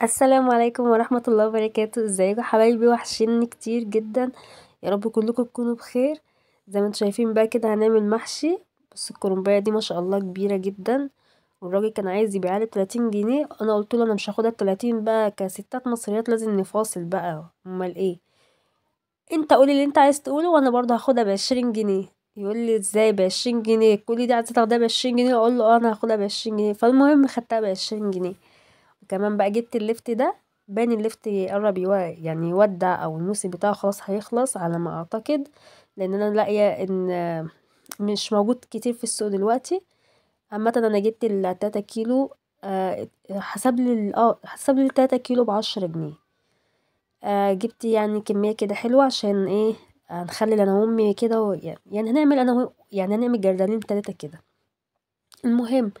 السلام عليكم ورحمة الله وبركاته. ازيكم حبايبي؟ وحشيني كتير جدا. يا رب كلكم تكونوا بخير. زي ما انتم شايفين بقى كده هنعمل محشي. بس الكرنبايه دي ما شاء الله كبيرة جدا، والراجل كان عايز يبيعها لي ب30 جنيه. انا قلت له انا مش هاخدها ب30 بقى، كستات مصريات لازم نفاصل بقى، امال ايه؟ انت قولي اللي انت عايز تقوله وانا برضه هاخدها ب20 جنيه. يقول لي ازاي ب20 جنيه؟ كل دي عايزة تاخدها ب20 جنيه؟ اقول له اه انا هاخدها ب20 جنيه. فالمهم خدتها ب20 جنيه. وكمان بقى جبت الليفت ده. باين الليفت قرب يعني يودع، او الموسم بتاعه خلاص هيخلص على ما اعتقد، لان انا لاقيه ان مش موجود كتير في السوق دلوقتي. عامه انا جبت ال3 كيلو. حسب لي ال3 كيلو ب10 جنيه. جبت يعني كميه كده حلوه، عشان ايه؟ هنخلي انا وامي كده يعني هنعمل يعني هنعمل جردلين 3 كده. المهم،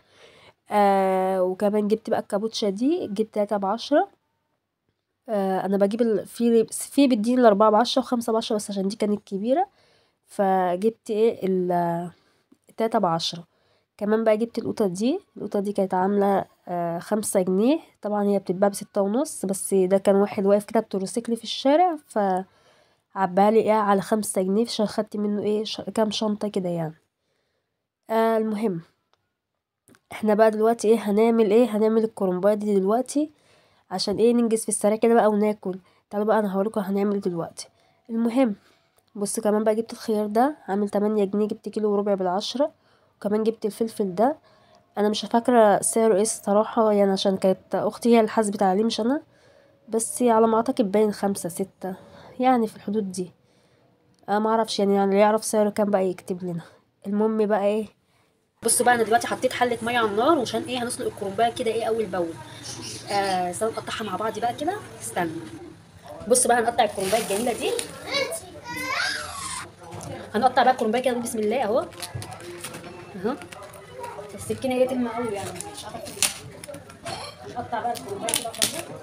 وكمان جبت بقى الكابوتشا دي، جبت 3 ب10. انا بجيب في بيديني ال4 ب10 و5 ب10، بس عشان دي كانت كبيرة فجبت ايه ال3 ب10. كمان بقى جبت القطة دي كانت عاملة 5 جنيه. طبعا هي بتتباع ب6 ونص، بس ده كان واحد واقف كده بتروسيكلي في الشارع، عبالي ايه على 5 جنيه، عشان خدت منه ايه كام شنطة كده يعني. المهم، احنا بقى دلوقتي هنعمل الكرنبايه دي دلوقتي، عشان ايه ننجز في السريع كده بقى وناكل. تعالوا بقى انا هوريكم هنعمل ايه دلوقتي. المهم، بص كمان بقى جبت الخيار ده عامل 8 جنيه، جبت كيلو وربع ب10. وكمان جبت الفلفل ده. انا مش فاكره سعره ايه الصراحه يعني، عشان كانت اختي هي اللي حاسبت عليه مش انا. بس على ما اعتقد باين 5 6، يعني في الحدود دي. انا ما اعرفش يعني اللي يعرف سعره كام بقى يكتب لنا. المهم بقى ايه، بصوا بقى انا دلوقتي حطيت حله ميه على النار، وعشان ايه هنسلق الكرنبايه كده ايه اول باول. استنى نقطعها مع بعض بقى كده، استنى. بص بقى هنقطع الكرنبايه الجميله دي. هنقطع بقى الكرنبايه كده بسم الله اهو. اهو. السكينه هي تلمع قوي يعني، مش عارفه كده. هنقطع بقى الكرنبايه كده خالص.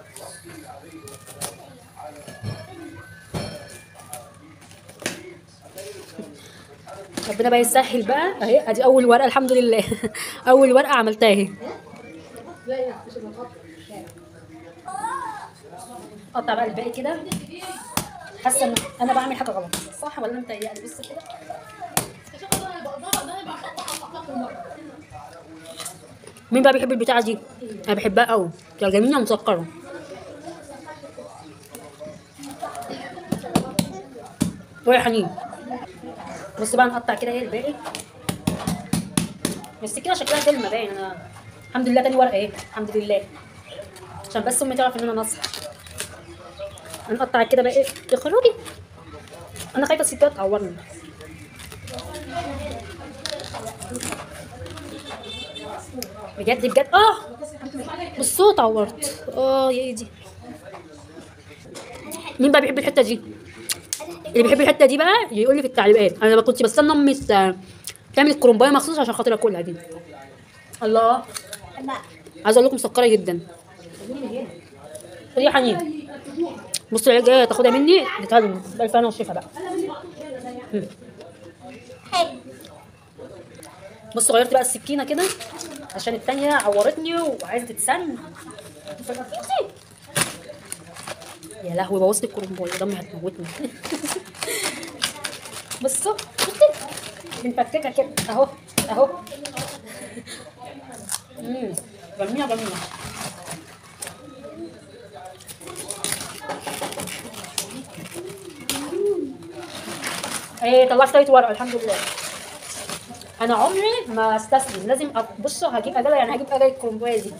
ربنا بقى يسهل بقى اهي، ادي اول ورقه الحمد لله. اول ورقه عملتها اهي. قطع بقى الباقي كده. حاسه ان انا بعمل حاجه غلط، صح ولا انت يعني؟ بص كده. مين بقى بيحب البتاعه دي؟ انا بحبها قوي، جميله مسكره. ويا حنين. بص بقى نقطع كده ايه الباقي. بس كده شكلها كلمه باين انا. الحمد لله تاني ورقه اهي، الحمد لله. عشان بس امي تعرف ان انا ناصحه. هنقطع كده بقى ايه يا خرابي. انا خايفه الستات تعورني. بجد بجد بالصوت عورت يا ايدي. مين بقى بيحب الحته دي؟ اللي بيحب الحته دي بقى يقول لي في التعليقات. انا ما كنتش بستنى امي تعمل الكرنبايه مخصوص عشان خاطر اكلها دي. الله. عايزه اقول لكم مسكره جدا. خدي يا حنين. بص العيال جايه تاخدها مني تتهلم بالف انا والشفا بقى. بص غيرت بقى السكينه كده، عشان التانية عورتني وعايزه تتسن. يا لهوي بوظت الكرنبايه، دمي هتموتني. بصوا بنفككها كده اهو اهو. جميله جميله. ايه طلعت شويه ورق الحمد لله. انا عمري ما استسلم، لازم بصوا هجيب اجله يعني، هجيب اجله الكرنبايه دي.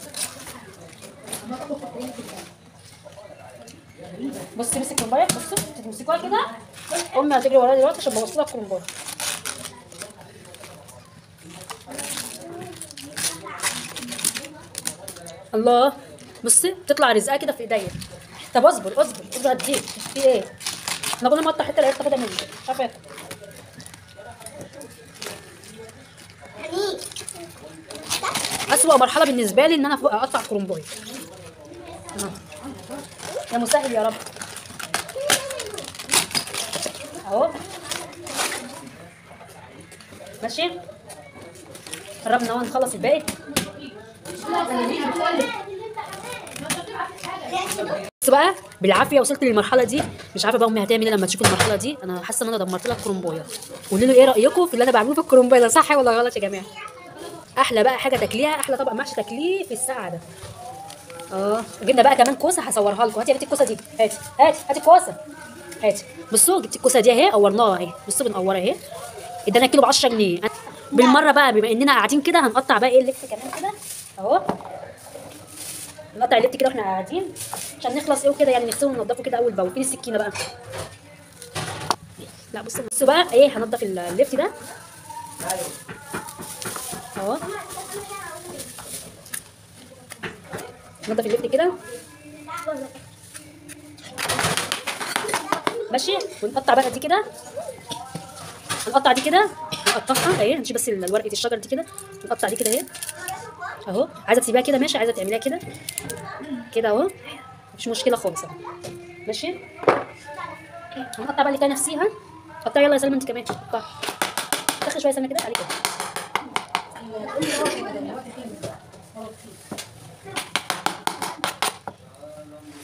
بصي مسك الكرنبايه، بصوا تمسكوها كده. امي هتجري ورايا دلوقتي عشان بوصلها الكرنبايه. الله. بصي بتطلع رزقها كده في ايديا. طب اصبر اصبر اصبر هديك في ايه. انا كل ما اقطع حته لقيت تاخدها مني مش عارفه. اسوأ مرحله بالنسبه لي ان انا اقطع كرنبايه. يا مسهل يا رب. اهو ماشي. قربنا اهو نخلص الباقي. بس بقى بالعافيه وصلت للمرحله دي. مش عارفه بقى امي هتعمل ايه لما تشوف المرحله دي. انا حاسه ان انا دمرت لها الكرومبايه. قولوا لي ايه رايكم في اللي انا بعمله في الكرومبايه ده، صح ولا غلط يا جماعه؟ احلى بقى حاجه تاكليها، احلى طبق محشي تاكليه في الساعه ده. وجبنا بقى كمان كوسه هصورها لكم. هاتي يا بنتي الكوسه دي، هاتي الكوسه، هاتي. بصوا جبت الكوسه دي اهي، قورناها اهي. بصوا بنقورها اهي. ادانا كيلو ب 10 جنيه. بالمره بقى بما اننا قاعدين كده هنقطع بقى ايه اللفت كمان كده اهو. نقطع اللفت كده واحنا قاعدين عشان نخلص ايه وكده، يعني نغسله وننضفه كده اول باول. فين السكينه بقى؟ لا بصوا بقى ايه، هنضف اللفت ده اهو. ننضف اللفت كده ماشي. ونقطع بقى دي كده، هنقطع دي كده، نقطعها اهي. هنشيل بس ورقه الشجر دي كده، نقطع دي كده اهي اهو. عايزه تسيبيها كده ماشي، عايزه تعمليها كده كده اهو، مفيش مشكله خالص اهو ماشي. هنقطع بقى اللي كان نفسيها. قطعي يلا يا سلمى انت كمان، قطعي. دخلي شويه سمنه كده عليه كده.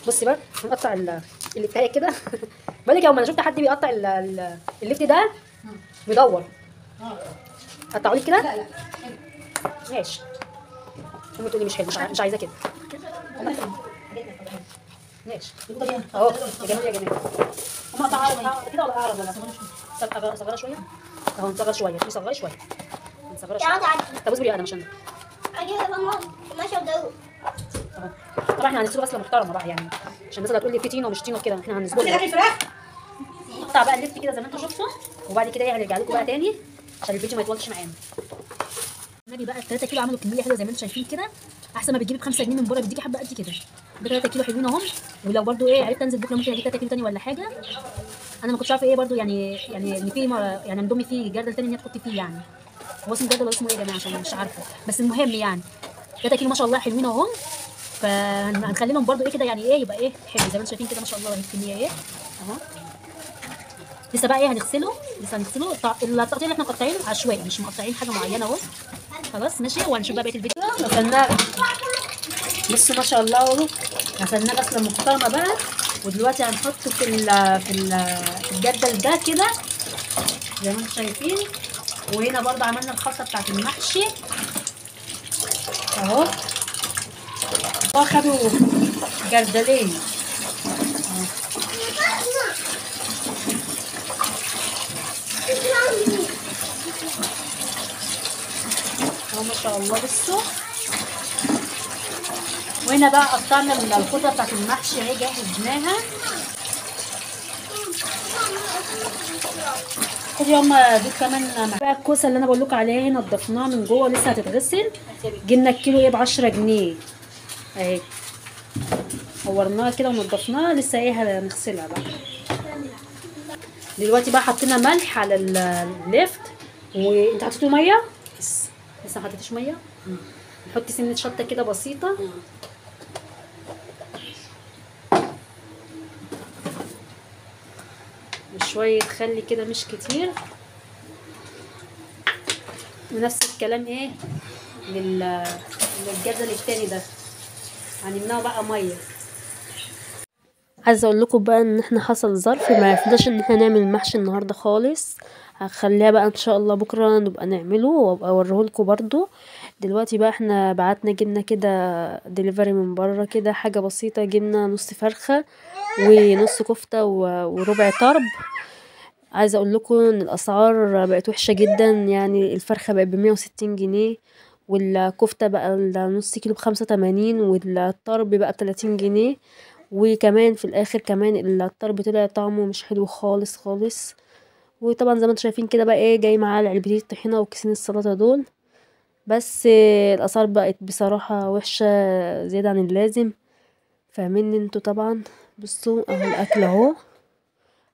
بصي بقى هنقطع اللي بتاعي كده. بالك يوم انا شفت حد بيقطع اللفت ده مدور. قطعوا لي كده. لا ماشي. امي تقولي مش حلو، مش عايزاه كده. ماشي اهو يا جمال يا جمال. هم قطعوا كده ولا اعرض ولا صغيره شويه اهو. نصغر شويه، نصغر شويه، نصغر شويه. طب اصبري انا عشان ماشي اهو. طبعا احنا هنسلق غسله محترمه بقى يعني، عشان الناس اللي هتقول لي في طينه ومش طينه كده، احنا هنسلقها. نقطع بقى اللفت كده زي ما انتم شفتوا، وبعد كده هنرجع لكم بقى تاني عشان الفيديو ما يطولش معانا. النبي بقى ال 3 كيلو عملوا كميه حلوه زي ما انتم شايفين كده. احسن ما بتجيبي ب 5 جنيه من بره، بيديكي حبه قد كده. ده 3 كيلو حلوين اهم. ولو برده ايه عرفت انزل بكره ممكن اجيب 3 كيلو تاني ولا حاجه. انا ما كنتش عارفه ايه برده يعني ان في يعني اندومي فيه جردل تاني ان هي تحطي فيه يعني. هو اسمه جردل ولا اسمه ايه يا جماعه عشان مش عارفه، بس المهم يعني 3 كيلو ما شاء الله حلوين اهم. فهنخلي لهم برده ايه كده يعني ايه، يبقى ايه حلو زي ما انتم شايفين كده ما شاء الله. الكميه ايه اهو. لسه بقى ايه هنغسله، التقطيع اللي احنا مقطعينه عشوائي، مش مقطعين حاجه معينه اهو. خلاص ماشي. وهنشوف بقى بقيه الفيديو. غسلناه بصوا ما شاء الله اهو. غسلناه غسله محترمه بقى. ودلوقتي هنحطه في الجردل ده كده زي ما انتم شايفين. وهنا برضه عملنا الخلطه بتاعت المحشي اهو. واخدوا جردلين اهو ما شاء الله. بصوا وهنا بقى قطعنا الخضره بتاعت المحشي اهي جهزناها. خدي هما دول كمان بقى. الكوسه اللي انا بقول لكم عليها هنا نضفناها من جوه لسه هتتغسل. جبنا الكيلو ايه ب 10 جنيه اهي. قورناها كده ونضفناها لسه ايه هنغسلها بقى. دلوقتي بقى حطينا ملح على اللفت. وانت حطيتوا ميه؟ لسه ما حطيتش ميه. نحط سنه شطه كده بسيطه. وشويه خل كده مش كتير. ونفس الكلام ايه للجردل التاني ده هنمنعه بقى ميه. عايزه اقول لكم بقى ان احنا حصل ظرف ما عرفناش ان احنا نعمل المحشي النهارده خالص. هخليها بقى ان شاء الله بكره نبقى نعمله وابقى اوريه لكم برده. دلوقتي بقى احنا بعتنا جبنا كده ديليفري من بره كده حاجه بسيطه. جبنا نص فرخه ونص كفته وربع طرب. عايزه اقول لكم ان الاسعار بقت وحشه جدا. يعني الفرخه بقت ب160 جنيه، والكفته بقى النص كيلو ب85، والطرب بقى ب30 جنيه. وكمان في الاخر كمان الطرب طلع طعمه مش حلو خالص خالص. وطبعا زي ما انتم شايفين كده بقى ايه جاي معاه علبتين الطحينه وكيسين السلطه دول. بس الاسعار بقت بصراحه وحشه زياده عن اللازم. فاهمين انتوا طبعا. بصوا اهو الاكل اهو.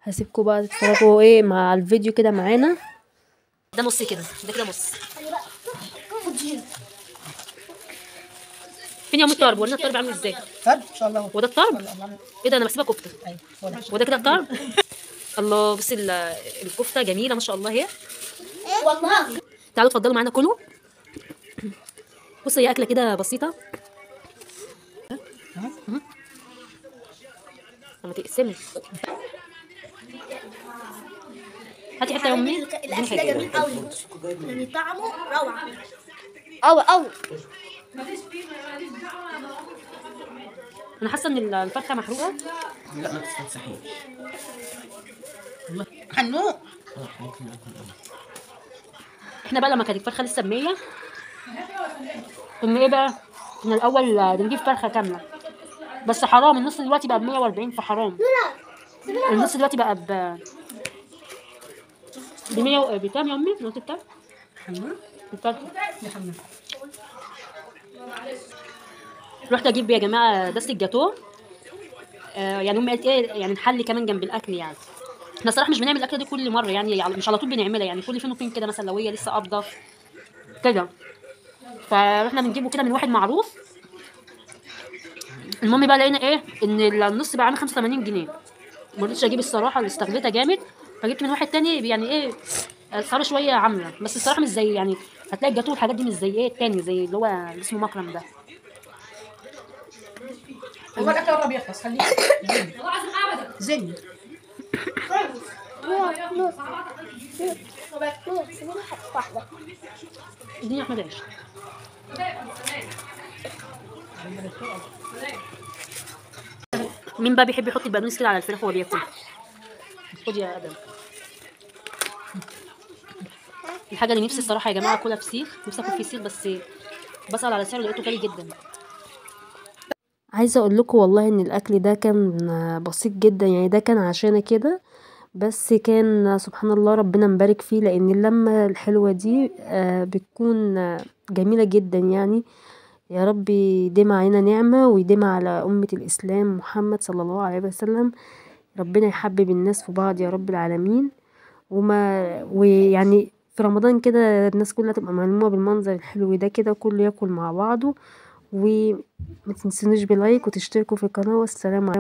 هسيبكم بقى تتفرجوا ايه مع الفيديو كده معانا. ده نص كده، ده كده نص. فين يا ام الطرب؟ ورينا الطرب عامل ازاي. طرب ان شاء الله. وده الطرب؟ ايه ده انا بحسبها كفته. ايوه وده كده الطرب. الله بصي الكفته جميله ما شاء الله اهي والله. تعالوا اتفضلوا معانا كلوا. بصي هي اكله كده بسيطه. لما تقسمي. هاتي حته يا امي. الاكل ده جميل قوي يعني طعمه روعه قوي. انا حاسه ان الفرخه محروقه. لا ما تستنصحيش حنوق. احنا بقى لما كانت الفرخه لسه ب100 كنا ايه بقى؟ كنا الاول بنجيب فرخه كامله، بس حرام النص دلوقتي بقى ب140 فحرام. النص دلوقتي بقى ب100 بكام يا امي؟ قلت بكام؟ الفرخه رحت اجيب يا جماعه دستة جاتوه. يعني امي قالت ايه يعني نحلي كمان جنب الاكل يعني. احنا صراحه مش بنعمل الاكله دي كل مره يعني مش على طول بنعملها يعني كل فين وفين كده مثلا لو هي لسه قابضه كده. فاحنا بنجيبه كده من واحد معروف. المهم بقى لقينا ايه ان النص بقى عامل 85 جنيه. ما رضيتش اجيب الصراحه اللي استغليتها جامد، فجبت من واحد تاني يعني ايه اسعاره شويه عامله، بس الصراحه مش زي يعني هتلاقي الجاتوه والحاجات دي مش زي ايه التاني زي اللي هو اللي اسمه مكرم ده. هو الاكل قرب يخلص خليه زين. اديني احمد عيش. مين بقى بيحب يحط البقدونس كده على الفراخ وهو بياكل؟ خد يا ادم. الحاجه اللي نفسي الصراحه يا جماعه اكلها فسيخ، نفسي اكل فسيخ بس بسأل على سعره لقيته غالي جدا. عايزه اقول لكم والله ان الاكل ده كان بسيط جدا يعني ده كان عشان كده، بس كان سبحان الله ربنا مبارك فيه لان اللمه الحلوه دي بتكون جميله جدا يعني. يا رب يديم علينا نعمه ويديم على امه الاسلام محمد صلى الله عليه وسلم. ربنا يحبب الناس في بعض يا رب العالمين. ويعني في رمضان كده الناس كلها تبقى ملمومه بالمنظر الحلو ده كده كله ياكل مع بعضه. وما تنسونوش بلايك وتشتركوا في القناه والسلام عليكم.